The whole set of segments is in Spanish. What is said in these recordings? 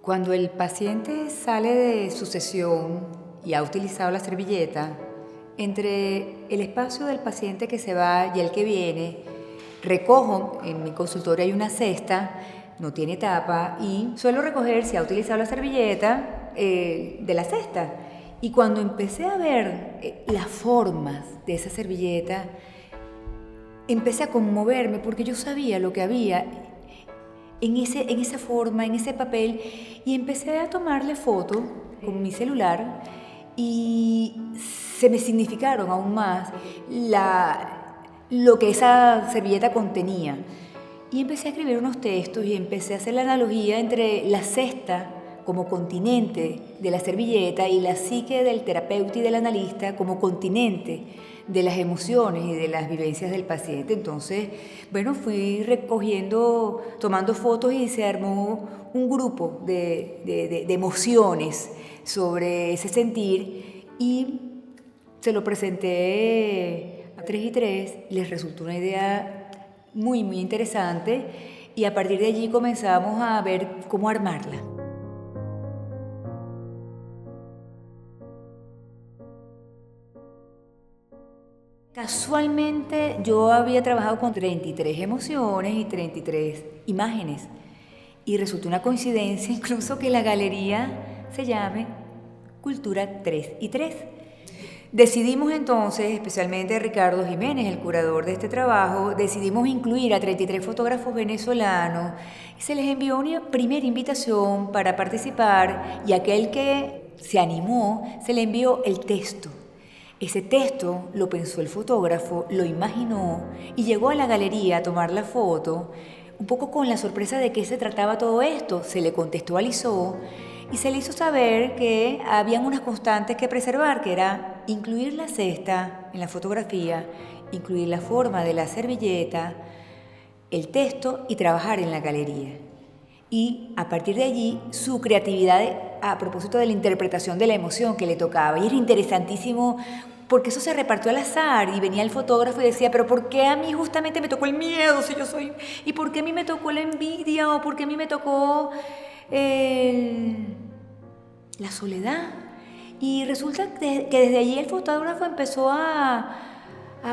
Cuando el paciente sale de su sesión y ha utilizado la servilleta, entre el espacio del paciente que se va y el que viene, recojo, en mi consultorio hay una cesta, no tiene tapa, y suelo recoger, si ha utilizado la servilleta, de la cesta. Y cuando empecé a ver las formas de esa servilleta, empecé a conmoverme porque yo sabía lo que había en esa forma, en ese papel, y empecé a tomarle fotos con mi celular y se me significaron aún más lo que esa servilleta contenía. Y empecé a escribir unos textos y empecé a hacer la analogía entre la cesta como continente de la servilleta y la psique del terapeuta y del analista como continente de las emociones y de las vivencias del paciente. Entonces, bueno, fui recogiendo, tomando fotos y se armó un grupo de emociones sobre ese sentir y se lo presenté a 3 y 3, les resultó una idea muy, muy interesante y a partir de allí comenzamos a ver cómo armarla. Casualmente yo había trabajado con 33 emociones y 33 imágenes y resultó una coincidencia incluso que la galería se llame Cultura 3 y 3. Decidimos entonces, especialmente Ricardo Jiménez, el curador de este trabajo, decidimos incluir a 33 fotógrafos venezolanos y se les envió una primera invitación para participar y aquel que se animó se le envió el texto. Ese texto lo pensó el fotógrafo, lo imaginó y llegó a la galería a tomar la foto, un poco con la sorpresa de qué se trataba todo esto. Se le contextualizó y se le hizo saber que habían unas constantes que preservar, que era incluir la cesta en la fotografía, incluir la forma de la servilleta, el texto y trabajar en la galería. Y a partir de allí su creatividad a propósito de la interpretación de la emoción que le tocaba. Y era interesantísimo porque eso se repartió al azar y venía el fotógrafo y decía, pero ¿por qué a mí justamente me tocó el miedo si yo soy? ¿Y por qué a mí me tocó la envidia? ¿O por qué a mí me tocó la soledad? Y resulta que desde allí el fotógrafo empezó a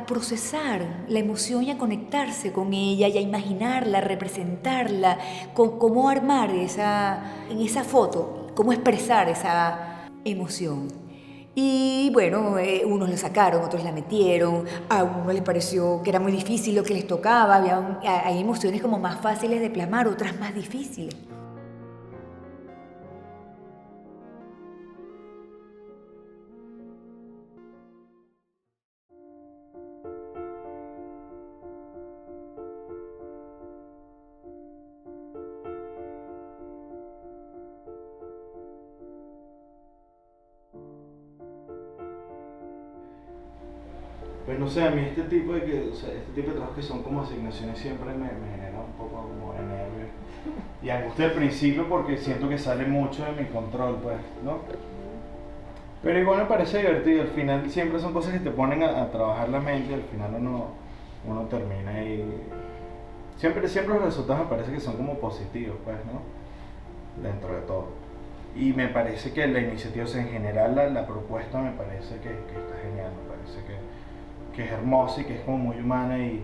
procesar la emoción y a conectarse con ella y a imaginarla, a representarla, cómo armar en esa foto, cómo expresar esa emoción. Y bueno, unos la sacaron, otros la metieron, a unos les pareció que era muy difícil lo que les tocaba, hay emociones como más fáciles de plasmar, otras más difíciles. Pues no sé, a mí este tipo de trabajos que son como asignaciones siempre me genera un poco como de nervio y angustia al principio porque siento que sale mucho de mi control, pues, ¿no? Pero igual me parece divertido, al final siempre son cosas que te ponen a trabajar la mente y al final uno termina y siempre los resultados me parece que son como positivos, pues, ¿no? Dentro de todo. Y me parece que la iniciativa, o sea, en general la propuesta me parece que está genial, me parece que es hermosa y que es como muy humana y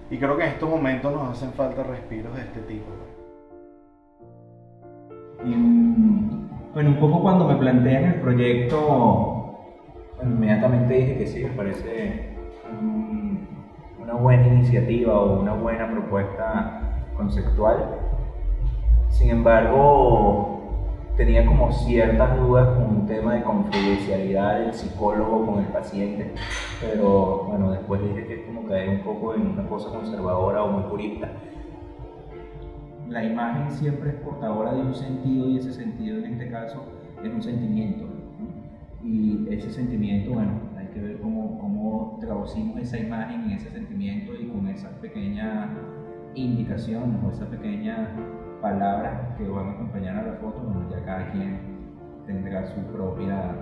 creo que en estos momentos nos hacen falta respiros de este tipo. Y, bueno, un poco cuando me plantean el proyecto, bueno, inmediatamente dije que sí, me parece una buena iniciativa o una buena propuesta conceptual. Sin embargo, tenía como ciertas dudas con un tema de confidencialidad del psicólogo con el paciente, pero bueno, después dije que es como caer un poco en una cosa conservadora o muy purista. La imagen siempre es portadora de un sentido y ese sentido en este caso es un sentimiento, ¿no? Y ese sentimiento, bueno, hay que ver cómo traducimos esa imagen y ese sentimiento y con esas pequeñas indicaciones o esas pequeñas palabras que van a acompañar a la foto, bueno, ya cada quien tendrá su propia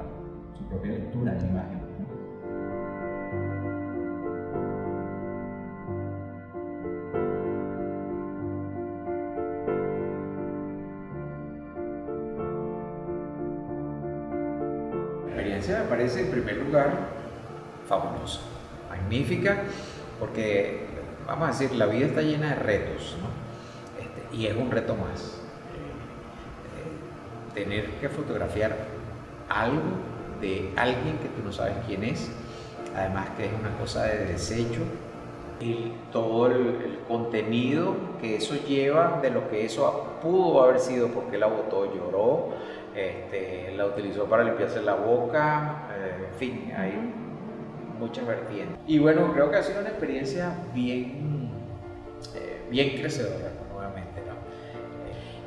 lectura de la imagen, ¿no? experiencia me parece, en primer lugar, fabulosa, magnífica, porque, vamos a decir, la vida está llena de retos, ¿no? Y es un reto más. Tener que fotografiar algo de alguien que tú no sabes quién es, además que es una cosa de desecho, y todo el contenido que eso lleva, de lo que eso pudo haber sido, porque la botó, lloró, la utilizó para limpiarse la boca, en fin, hay muchas vertientes. Y bueno, creo que ha sido una experiencia bien crecedora, nuevamente, ¿no?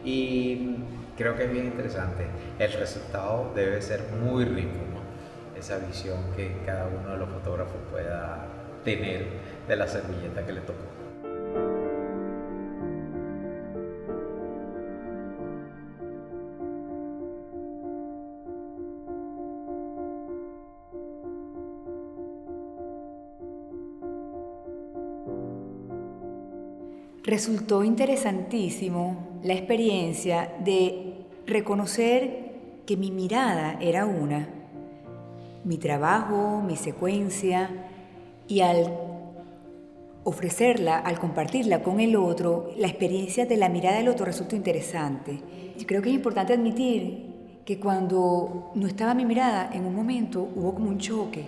Y creo que es bien interesante. El resultado debe ser muy rico, ¿no? Esa visión que cada uno de los fotógrafos pueda tener de la servilleta que le tocó. Resultó interesantísimo la experiencia de reconocer que mi mirada era una, mi trabajo, mi secuencia, y al ofrecerla, al compartirla con el otro, la experiencia de la mirada del otro resultó interesante. Yo creo que es importante admitir que cuando no estaba mi mirada, en un momento hubo como un choque.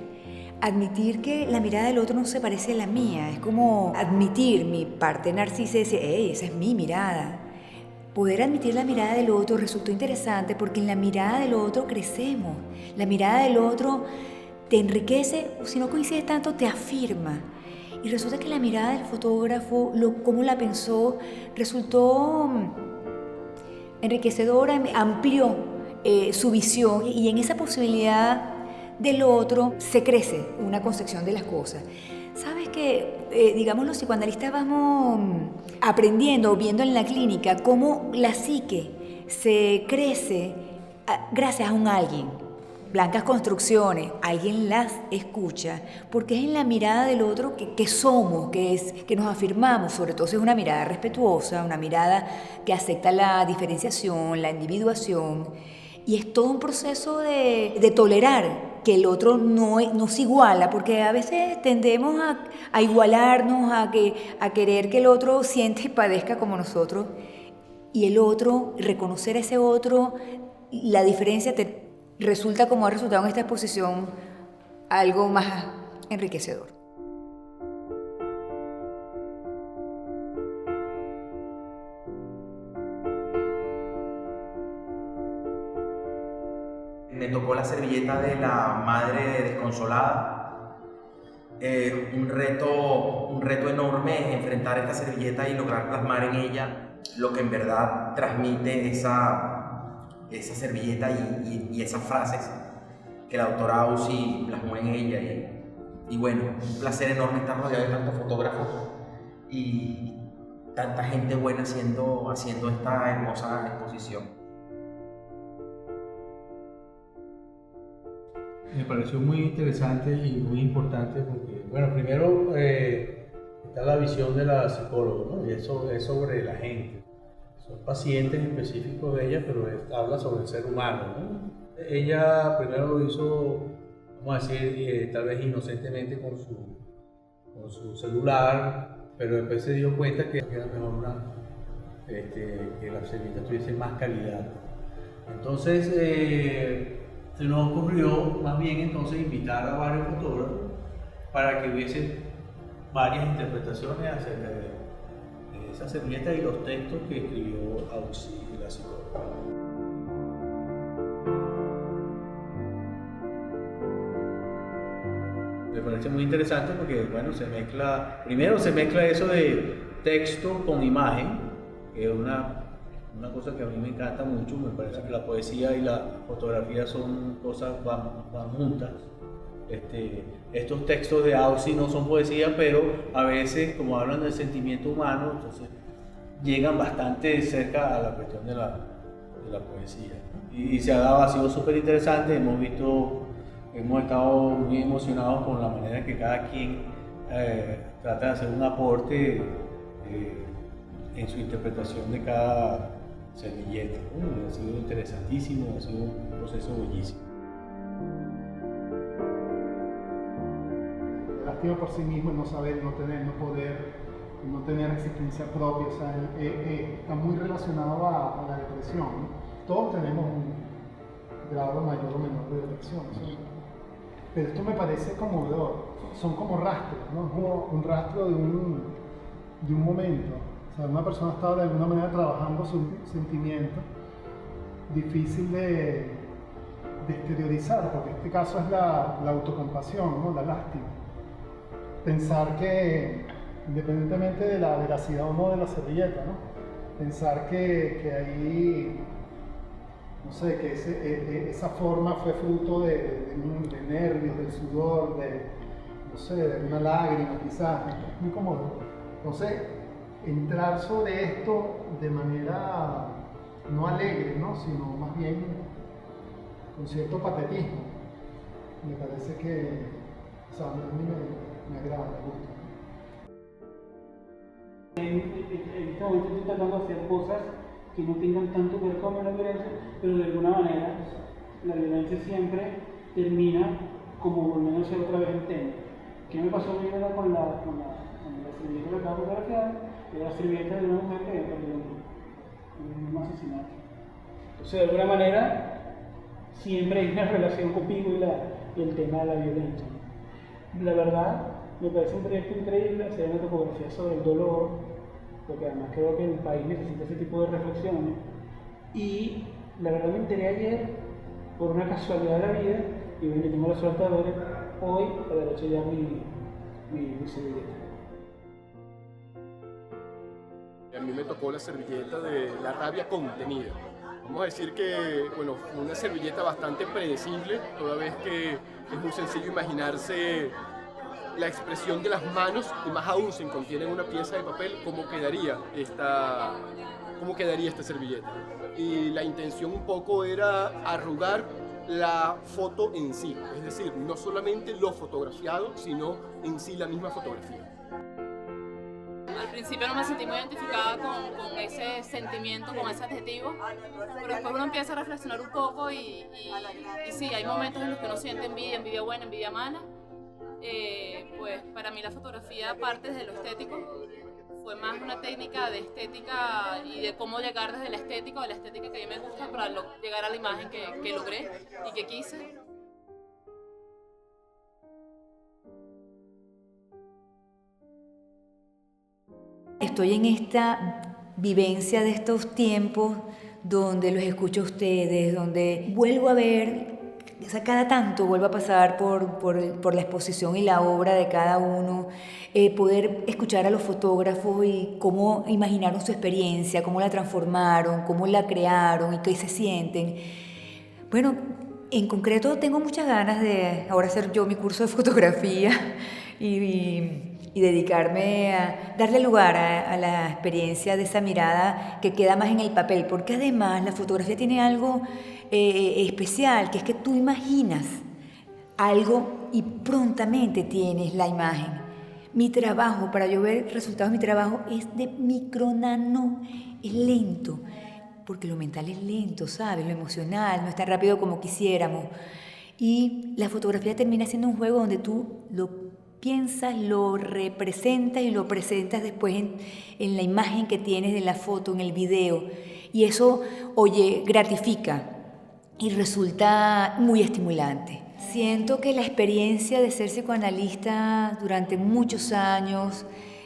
Admitir que la mirada del otro no se parece a la mía, es como admitir mi parte narcisista y decir, hey, esa es mi mirada. Poder admitir la mirada del otro resultó interesante porque en la mirada del otro crecemos. La mirada del otro te enriquece, o si no coincide tanto, te afirma. Y resulta que la mirada del fotógrafo, cómo la pensó, resultó enriquecedora, amplió su visión, y en esa posibilidad del otro se crece una concepción de las cosas. Sabes que, digamos, los psicoanalistas vamos aprendiendo o viendo en la clínica cómo la psique se crece gracias a un alguien. Blancas construcciones, alguien las escucha, porque es en la mirada del otro que somos, que nos afirmamos, sobre todo si es una mirada respetuosa, una mirada que acepta la diferenciación, la individuación, y es todo un proceso de tolerar que el otro no se iguala, porque a veces tendemos a igualarnos, a querer que el otro siente y padezca como nosotros, y el otro, reconocer a ese otro, la diferencia resulta, como ha resultado en esta exposición, algo más enriquecedor. Me tocó la servilleta de la madre desconsolada. Un reto enorme enfrentar esta servilleta y lograr plasmar en ella lo que en verdad transmite esa servilleta y esas frases que la doctora Ausi plasmó en ella. Y bueno, un placer enorme estar rodeado de tantos fotógrafos y tanta gente buena haciendo esta hermosa exposición. Me pareció muy interesante y muy importante porque, bueno, primero está la visión de la psicóloga, ¿no? Y eso es sobre la gente. Son pacientes específicos de ella, pero habla sobre el ser humano, ¿no? Ella primero lo hizo, vamos a decir, tal vez inocentemente con su celular, pero después se dio cuenta que era mejor que la servilleta tuviese más calidad. Entonces, se nos ocurrió más bien entonces invitar a varios fotógrafos para que hubiese varias interpretaciones acerca de esa servilleta y los textos que escribió Ausi, la psicóloga. Me parece muy interesante porque, bueno, primero se mezcla eso de texto con imagen, que es una cosa que a mí me encanta mucho. Me parece que la poesía y la fotografía van juntas. Estos textos de Ausi no son poesía, pero a veces, como hablan del sentimiento humano, entonces llegan bastante cerca a la cuestión de la poesía. Y ha sido súper interesante. Hemos estado muy emocionados con la manera que cada quien trata de hacer un aporte en su interpretación de cada servilleta. Ha sido interesantísimo, ha sido un proceso bellísimo. lástima por sí mismo, el no saber, no tener, no poder, no tener existencia propia, o sea, está muy relacionado a la depresión, ¿no? Todos tenemos un grado mayor o menor de depresión, ¿sí? Pero esto me parece conmovedor, son como rastros, ¿no? Es como un rastro de un momento, o sea, una persona estaba de alguna manera trabajando su sentimiento difícil de exteriorizar, porque en este caso es la autocompasión, ¿no? La lástima. Pensar que, independientemente de la veracidad o no de la servilleta, ¿no? Pensar que ahí, no sé, que esa forma fue fruto de nervios, del sudor, no sé, de una lágrima quizás, es muy cómodo. Entonces, entrar sobre esto de manera no alegre, ¿no? Sino más bien con cierto patetismo, me parece que, o sea, a mí me agrada, me gusta. En este momento estoy tratando de hacer cosas que no tengan tanto que ver con la violencia, pero de alguna manera la violencia siempre termina como volviendo a ser otra vez el tema. ¿Qué me pasó a mí con la servilleta que acabo de fotografiar? Era la servilleta de una mujer que había perdido un asesinato. Entonces, de alguna manera, siempre hay una relación conmigo y el tema de la violencia. La verdad, me parece un proyecto increíble hacer una topografía sobre el dolor, porque además creo que el país necesita ese tipo de reflexiones. Y la verdad me enteré ayer, por una casualidad de la vida, y bueno, tengo la suerte de ver hoy haber hecho ya mi servilleta. A mí me tocó la servilleta de la rabia contenida. Vamos a decir que, bueno, fue una servilleta bastante predecible, toda vez que es muy sencillo imaginarse la expresión de las manos, y más aún si contienen una pieza de papel, cómo quedaría esta servilleta. Y la intención un poco era arrugar la foto en sí, es decir, no solamente lo fotografiado, sino en sí la misma fotografía. Al principio no me sentí muy identificada con ese sentimiento, con ese adjetivo, pero después uno empieza a reflexionar un poco y sí, hay momentos en los que uno siente envidia buena, envidia mala. Pues para mí la fotografía, aparte desde lo estético, fue más una técnica de estética y de cómo llegar desde la estética, de la estética que a mí me gusta, para llegar a la imagen que logré y que quise. Estoy en esta vivencia de estos tiempos donde los escucho a ustedes, donde vuelvo a ver, o sea, cada tanto vuelvo a pasar por la exposición y la obra de cada uno, poder escuchar a los fotógrafos y cómo imaginaron su experiencia, cómo la transformaron, cómo la crearon y qué se sienten. Bueno, en concreto tengo muchas ganas de ahora hacer yo mi curso de fotografía y dedicarme a darle lugar a la experiencia de esa mirada que queda más en el papel, porque además la fotografía tiene algo especial, que es que tú imaginas algo y prontamente tienes la imagen. Mi trabajo, para yo ver resultados de mi trabajo, es de micronano, es lento, porque lo mental es lento, ¿sabes? Lo emocional no es tan rápido como quisiéramos. Y la fotografía termina siendo un juego donde tú lo piensas, lo representas y lo presentas después en la imagen que tienes de la foto, en el video. Y eso, oye, gratifica y resulta muy estimulante. Siento que la experiencia de ser psicoanalista durante muchos años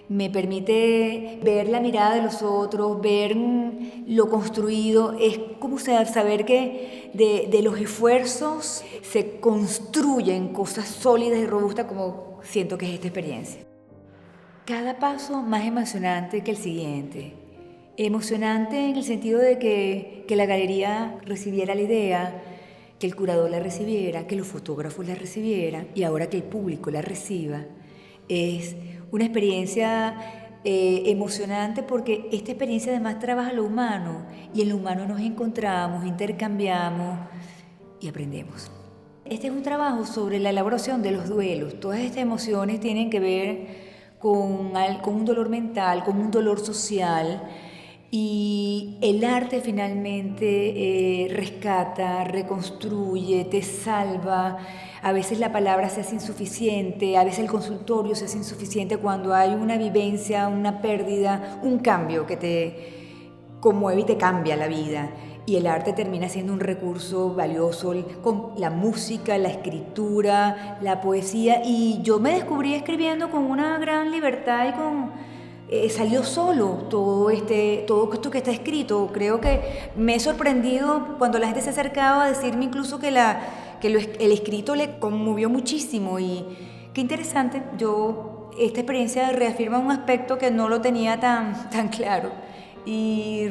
me permite ver la mirada de los otros, ver lo construido. Es como saber que de los esfuerzos se construyen cosas sólidas y robustas, como siento que es esta experiencia. Cada paso más emocionante que el siguiente. Emocionante en el sentido de que la galería recibiera la idea, que el curador la recibiera, que los fotógrafos la recibieran y ahora que el público la reciba. Es una experiencia emocionante porque esta experiencia además trabaja lo humano y en lo humano nos encontramos, intercambiamos y aprendemos. Este es un trabajo sobre la elaboración de los duelos. Todas estas emociones tienen que ver con un dolor mental, con un dolor social, Y el arte finalmente rescata, reconstruye, te salva. A veces la palabra se hace insuficiente, a veces el consultorio se hace insuficiente cuando hay una vivencia, una pérdida, un cambio que te conmueve y te cambia la vida. Y el arte termina siendo un recurso valioso con la música, la escritura, la poesía. Y yo me descubrí escribiendo con una gran libertad y salió solo todo esto que está escrito. Creo que me he sorprendido cuando la gente se ha acercado a decirme incluso que el escrito le conmovió muchísimo. Y qué interesante, esta experiencia reafirma un aspecto que no lo tenía tan claro. Y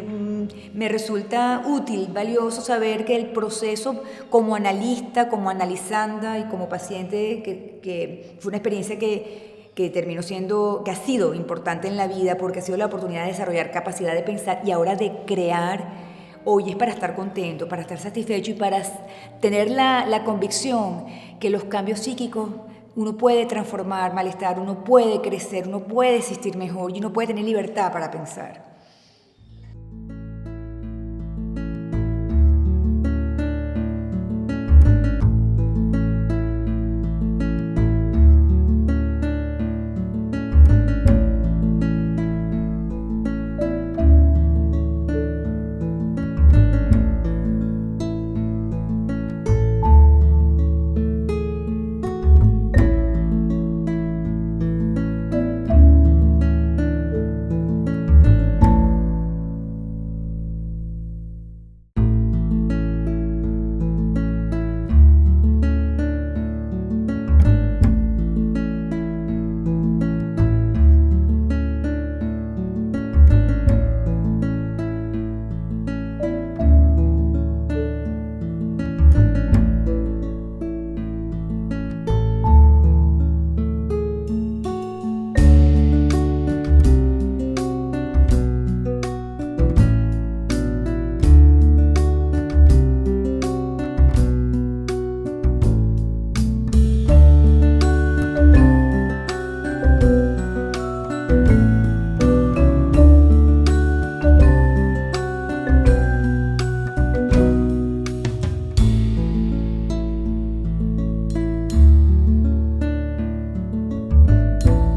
me resulta útil, valioso saber que el proceso como analista, como analizanda y como paciente, que fue una experiencia que terminó siendo, que ha sido importante en la vida porque ha sido la oportunidad de desarrollar capacidad de pensar y ahora de crear. Hoy es para estar contento, para estar satisfecho y para tener la convicción que los cambios psíquicos uno puede transformar malestar, uno puede crecer, uno puede existir mejor y uno puede tener libertad para pensar.